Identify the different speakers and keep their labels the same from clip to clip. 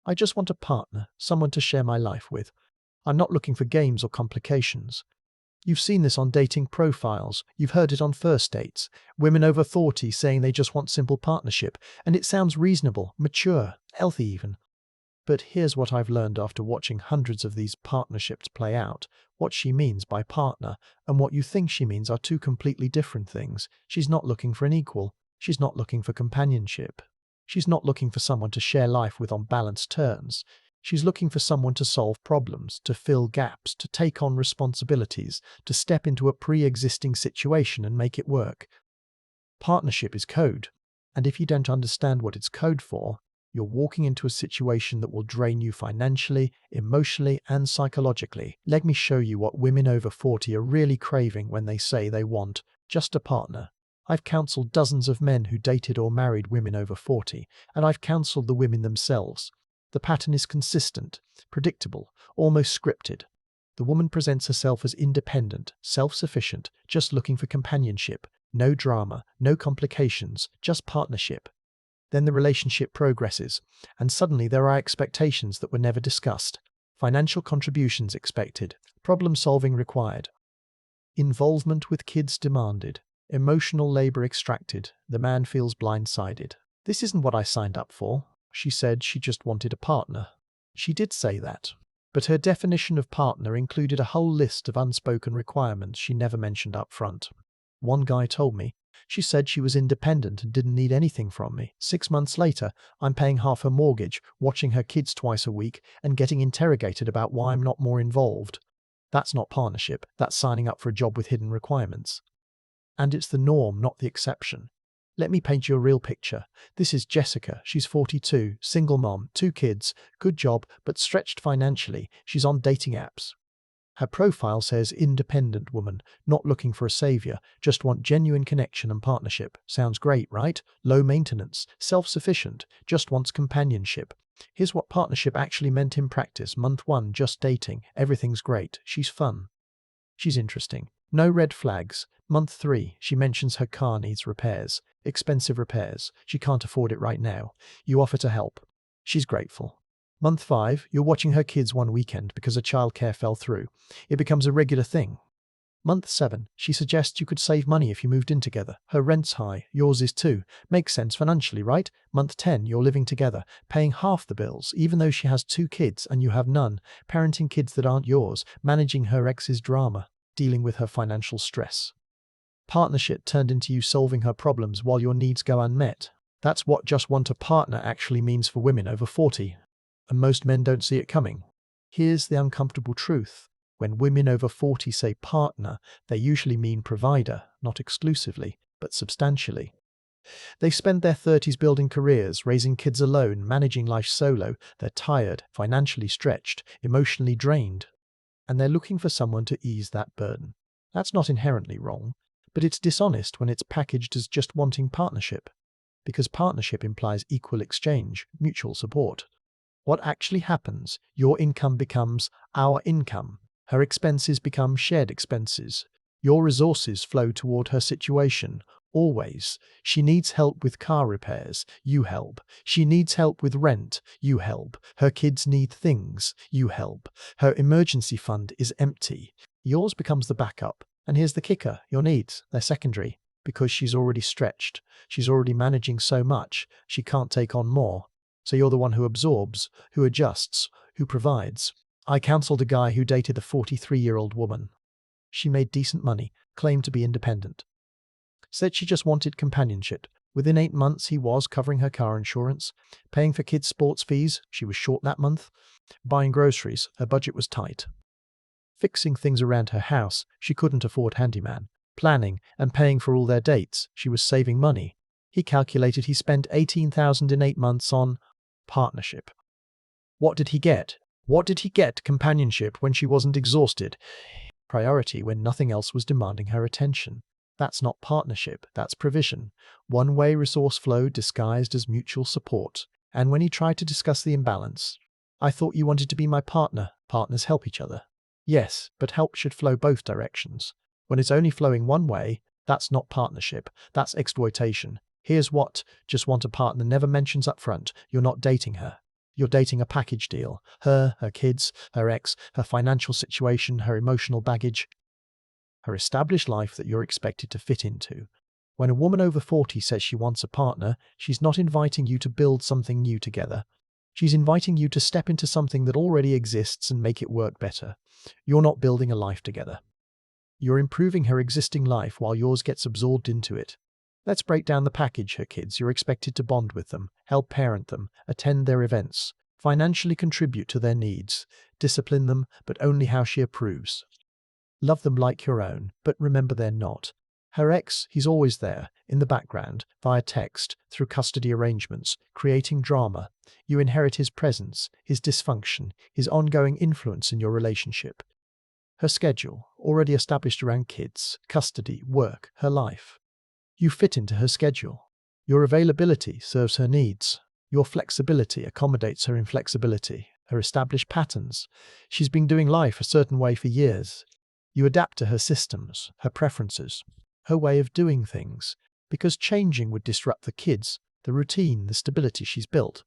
Speaker 1: I just want a partner, someone to share my life with. I'm not looking for games or complications. You've seen this on dating profiles, you've heard it on first dates, women over 40 saying they just want simple partnership, and it sounds reasonable, mature, healthy even. But here's what I've learned after watching hundreds of these partnerships play out. What she means by partner and what you think she means are two completely different things. She's not looking for an equal. She's not looking for companionship. She's not looking for someone to share life with on balanced terms. She's looking for someone to solve problems, to fill gaps, to take on responsibilities, to step into a pre-existing situation and make it work. Partnership is code, and if you don't understand what it's code for, you're walking into a situation that will drain you financially, emotionally, and psychologically. Let me show you what women over 40 are really craving when they say they want just a partner. I've counseled dozens of men who dated or married women over 40, and I've counseled the women themselves. The pattern is consistent, predictable, almost scripted. The woman presents herself as independent, self-sufficient, just looking for companionship. No drama, no complications, just partnership. Then the relationship progresses, and suddenly there are expectations that were never discussed. Financial contributions expected, problem-solving required. Involvement with kids demanded, emotional labor extracted. The man feels blindsided. This isn't what I signed up for. She said she just wanted a partner. She did say that. But her definition of partner included a whole list of unspoken requirements she never mentioned up front. One guy told me, she said she was independent and didn't need anything from me. 6 months later, I'm paying half her mortgage, watching her kids twice a week, and getting interrogated about why I'm not more involved. That's not partnership, that's signing up for a job with hidden requirements. And it's the norm, not the exception. Let me paint you a real picture. This is Jessica. She's 42, single mom, 2 kids, good job, but stretched financially. She's on dating apps. Her profile says independent woman, not looking for a savior, just want genuine connection and partnership. Sounds great, right? Low maintenance, self-sufficient, just wants companionship. Here's what partnership actually meant in practice. Month 1, just dating. Everything's great. She's fun. She's interesting. No red flags. Month 3, she mentions her car needs repairs. Expensive repairs. She can't afford it right now. You offer to help. She's grateful. Month 5, you're watching her kids one weekend because her childcare fell through. It becomes a regular thing. Month 7, she suggests you could save money if you moved in together. Her rent's high, yours is too. Makes sense financially, right? Month 10, you're living together, paying half the bills, even though she has 2 kids and you have none, parenting kids that aren't yours, managing her ex's drama, dealing with her financial stress. Partnership turned into you solving her problems while your needs go unmet. That's what just want a partner actually means for women over 40. And most men don't see it coming. Here's the uncomfortable truth. When women over 40 say partner, they usually mean provider, not exclusively, but substantially. They spend their 30s building careers, raising kids alone, managing life solo. They're tired, financially stretched, emotionally drained. And they're looking for someone to ease that burden. That's not inherently wrong, but it's dishonest when it's packaged as just wanting partnership. Because partnership implies equal exchange, mutual support. What actually happens? Your income becomes our income. Her expenses become shared expenses. Your resources flow toward her situation, always. She needs help with car repairs, you help. She needs help with rent, you help. Her kids need things, you help. Her emergency fund is empty. Yours becomes the backup. And here's the kicker, your needs, they're secondary. Because she's already stretched. She's already managing so much, she can't take on more. So you're the one who absorbs, who adjusts, who provides. I counseled a guy who dated a 43-year-old woman. She made decent money, claimed to be independent. Said she just wanted companionship. Within 8 months he was covering her car insurance, paying for kids' sports fees, she was short that month, buying groceries, her budget was tight. Fixing things around her house, she couldn't afford handyman. Planning and paying for all their dates, she was saving money. He calculated he spent $18,000 in 8 months on partnership. What did he get? What did he get? Companionship when she wasn't exhausted. Priority when nothing else was demanding her attention. That's not partnership, that's provision. One-way resource flow disguised as mutual support. And when he tried to discuss the imbalance, I thought you wanted to be my partner. Partners help each other. Yes, but help should flow both directions. When it's only flowing one way, that's not partnership, that's exploitation. Here's what just want a partner never mentions up front. You're not dating her. You're dating a package deal. Her kids, her ex, her financial situation, her emotional baggage, her established life that you're expected to fit into. When a woman over 40 says she wants a partner, she's not inviting you to build something new together. She's inviting you to step into something that already exists and make it work better. You're not building a life together. You're improving her existing life while yours gets absorbed into it. Let's break down the package. Her kids, you're expected to bond with them, help parent them, attend their events, financially contribute to their needs, discipline them, but only how she approves. Love them like your own, but remember they're not. Her ex, he's always there, in the background, via text, through custody arrangements, creating drama. You inherit his presence, his dysfunction, his ongoing influence in your relationship. Her schedule, already established around kids, custody, work, her life. You fit into her schedule. Your availability serves her needs. Your flexibility accommodates her inflexibility, her established patterns. She's been doing life a certain way for years. You adapt to her systems, her preferences, her way of doing things, because changing would disrupt the kids, the routine, the stability she's built.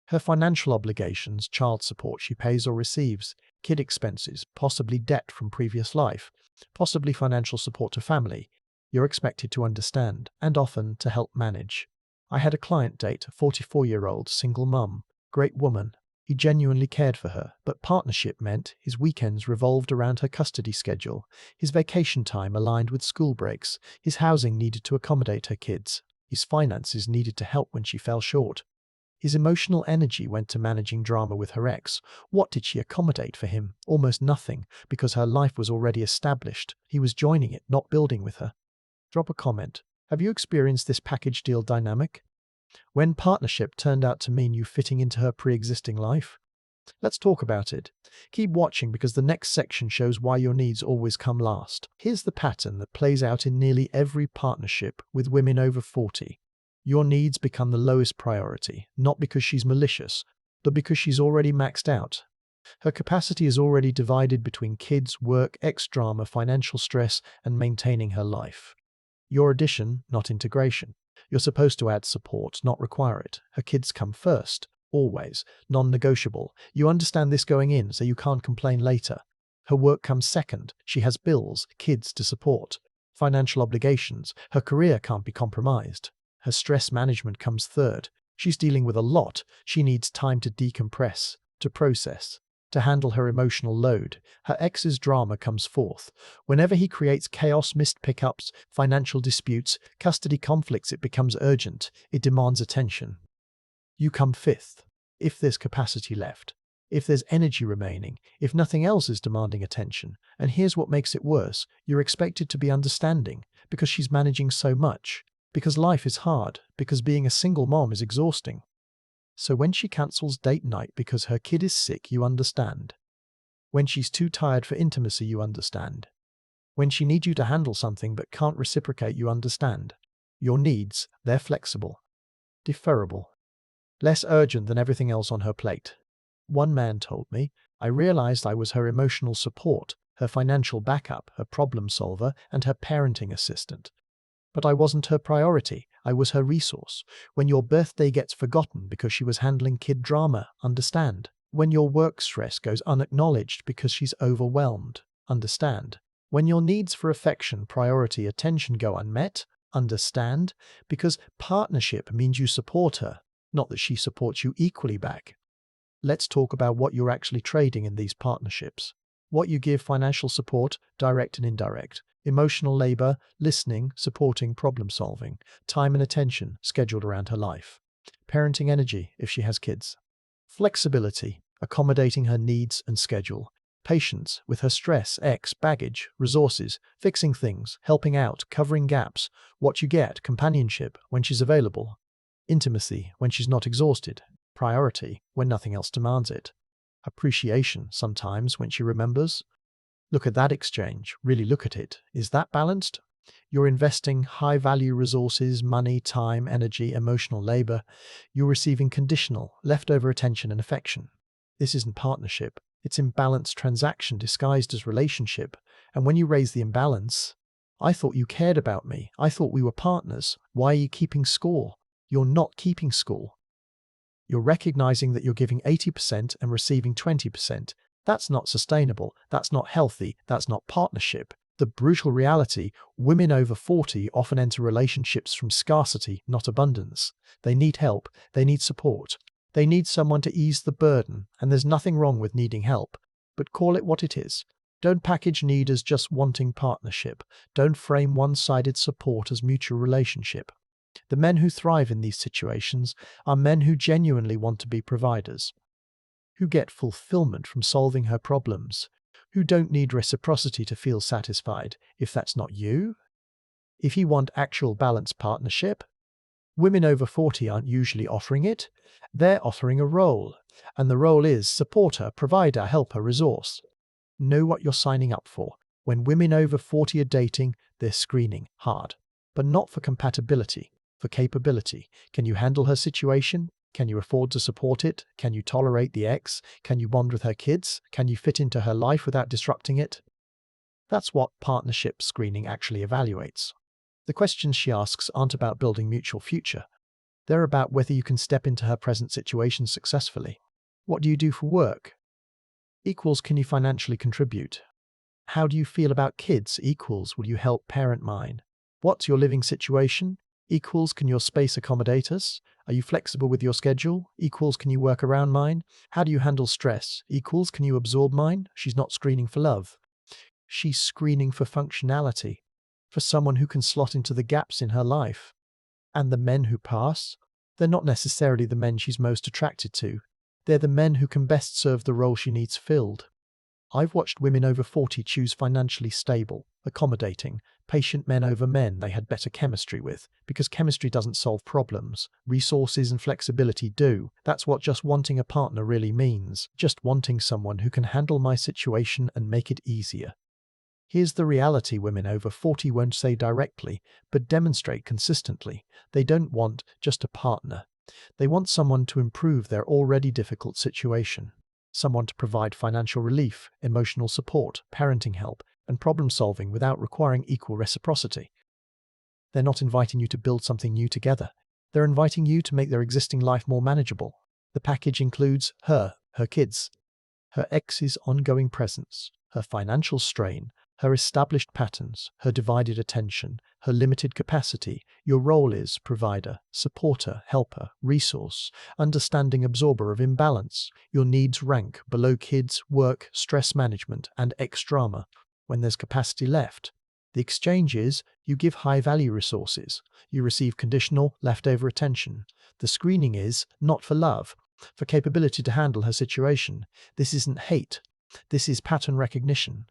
Speaker 1: Her financial obligations, child support she pays or receives, kid expenses, possibly debt from previous life, possibly financial support to family. You're expected to understand, and often to help manage. I had a client date, a 44-year-old single mum, great woman. He genuinely cared for her, but partnership meant his weekends revolved around her custody schedule, his vacation time aligned with school breaks, his housing needed to accommodate her kids, his finances needed to help when she fell short. His emotional energy went to managing drama with her ex. What did she accommodate for him? Almost nothing, because her life was already established. He was joining it, not building with her. Drop a comment. Have you experienced this package deal dynamic? When partnership turned out to mean you fitting into her pre-existing life? Let's talk about it. Keep watching because the next section shows why your needs always come last. Here's the pattern that plays out in nearly every partnership with women over 40. Your needs become the lowest priority, not because she's malicious, but because she's already maxed out. Her capacity is already divided between kids, work, ex-drama, financial stress, and maintaining her life. Your addition, not integration. You're supposed to add support, not require it. Her kids come first, always, non-negotiable. You understand this going in, so you can't complain later. Her work comes second. She has bills, kids to support, financial obligations. Her career can't be compromised. Her stress management comes third. She's dealing with a lot. She needs time to decompress, to process, to handle her emotional load. Her ex's drama comes fourth. Whenever he creates chaos, missed pickups, financial disputes, custody conflicts, it becomes urgent. It demands attention. You come fifth. If there's capacity left, if there's energy remaining, if nothing else is demanding attention. And here's what makes it worse. You're expected to be understanding because she's managing so much, because life is hard, because being a single mom is exhausting. So when she cancels date night because her kid is sick, you understand. When she's too tired for intimacy, you understand. When she needs you to handle something but can't reciprocate, you understand. Your needs, they're flexible, deferrable, less urgent than everything else on her plate. One man told me, I realized I was her emotional support, her financial backup, her problem solver, and her parenting assistant. But I wasn't her priority, I was her resource. When your birthday gets forgotten because she was handling kid drama, understand. When your work stress goes unacknowledged because she's overwhelmed, understand. When your needs for affection, priority, attention go unmet, understand. Because partnership means you support her, not that she supports you equally back. Let's talk about what you're actually trading in these partnerships. What you give: financial support, direct and indirect. Emotional labor, listening, supporting, problem solving. Time and attention, scheduled around her life. Parenting energy, if she has kids. Flexibility, accommodating her needs and schedule. Patience, with her stress, baggage, resources, fixing things, helping out, covering gaps. What you get: companionship, when she's available. Intimacy, when she's not exhausted. Priority, when nothing else demands it. Appreciation, sometimes, when she remembers. Look at that exchange. Really look at it. Is that balanced? You're investing high-value resources, money, time, energy, emotional labor. You're receiving conditional, leftover attention and affection. This isn't partnership. It's imbalanced transaction disguised as relationship. And when you raise the imbalance, I thought you cared about me. I thought we were partners. Why are you keeping score? You're not keeping score. You're recognizing that you're giving 80% and receiving 20%. That's not sustainable. That's not healthy. That's not partnership. The brutal reality: women over 40 often enter relationships from scarcity, not abundance. They need help. They need support. They need someone to ease the burden, and there's nothing wrong with needing help. But call it what it is. Don't package need as just wanting partnership. Don't frame one-sided support as mutual relationship. The men who thrive in these situations are men who genuinely want to be providers, who get fulfillment from solving her problems, who don't need reciprocity to feel satisfied. If that's not you, if you want actual balanced partnership, women over 40 aren't usually offering it. They're offering a role, and the role is supporter, provider, helper, resource. Know what you're signing up for. When women over 40 are dating, they're screening hard, but not for compatibility, for capability. Can you handle her situation? Can you afford to support it? Can you tolerate the ex? Can you bond with her kids? Can you fit into her life without disrupting it? That's what partnership screening actually evaluates. The questions she asks aren't about building mutual future. They're about whether you can step into her present situation successfully. What do you do for work? Equals, can you financially contribute? How do you feel about kids? Equals, will you help parent mine? What's your living situation? Equals, can your space accommodate us? Are you flexible with your schedule? Equals, can you work around mine? How do you handle stress? Equals, can you absorb mine? She's not screening for love. She's screening for functionality, for someone who can slot into the gaps in her life. And the men who pass, they're not necessarily the men she's most attracted to. They're the men who can best serve the role she needs filled. I've watched women over 40 choose financially stable, accommodating, patient men over men they had better chemistry with, because chemistry doesn't solve problems. Resources and flexibility do. That's what just wanting a partner really means. Just wanting someone who can handle my situation and make it easier. Here's the reality women over 40 won't say directly, but demonstrate consistently. They don't want just a partner. They want someone to improve their already difficult situation. Someone to provide financial relief, emotional support, parenting help, and problem solving without requiring equal reciprocity. They're not inviting you to build something new together. They're inviting you to make their existing life more manageable. The package includes her kids, her ex's ongoing presence, her financial strain, her established patterns, her divided attention, her limited capacity. Your role is provider, supporter, helper, resource, understanding absorber of imbalance. Your needs rank below kids, work, stress management, and ex-drama. When there's capacity left, the exchange is you give high-value resources. You receive conditional, leftover attention. The screening is not for love, for capability to handle her situation. This isn't hate. This is pattern recognition.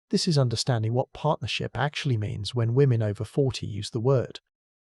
Speaker 1: This is understanding what partnership actually means when women over 40 use the word.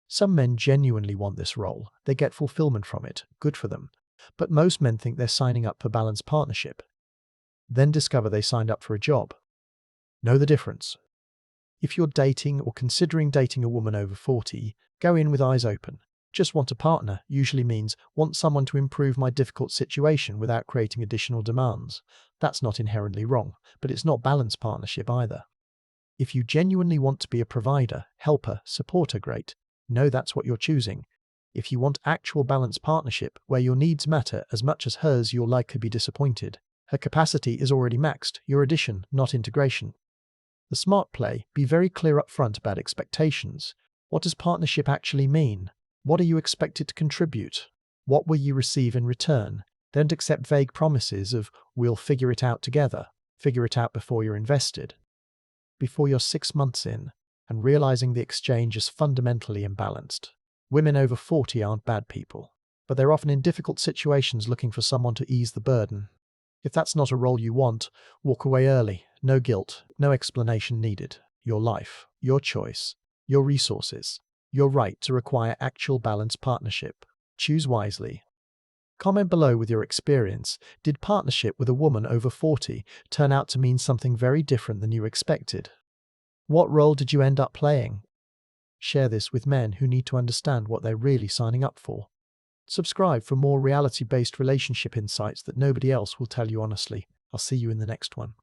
Speaker 1: Some men genuinely want this role. They get fulfillment from it. Good for them. But most men think they're signing up for balanced partnership, then discover they signed up for a job. Know the difference. If you're dating or considering dating a woman over 40, go in with eyes open. Just want a partner usually means want someone to improve my difficult situation without creating additional demands. That's not inherently wrong, but it's not balanced partnership either. If you genuinely want to be a provider, helper, supporter, great. Know that's what you're choosing. If you want actual balanced partnership where your needs matter as much as hers, you'll likely be disappointed. Her capacity is already maxed. Your addition, not integration. The smart play: be very clear up front about expectations. What does partnership actually mean? What are you expected to contribute? What will you receive in return? Don't accept vague promises of we'll figure it out together. Figure it out before you're invested. Before you're 6 months in and realizing the exchange is fundamentally imbalanced. Women over 40 aren't bad people, but they're often in difficult situations looking for someone to ease the burden. If that's not a role you want, walk away early. No guilt, no explanation needed. Your life, your choice, your resources, your right to require actual balanced partnership. Choose wisely. Comment below with your experience. Did partnership with a woman over 40 turn out to mean something very different than you expected? What role did you end up playing? Share this with men who need to understand what they're really signing up for. Subscribe for more reality-based relationship insights that nobody else will tell you honestly. I'll see you in the next one.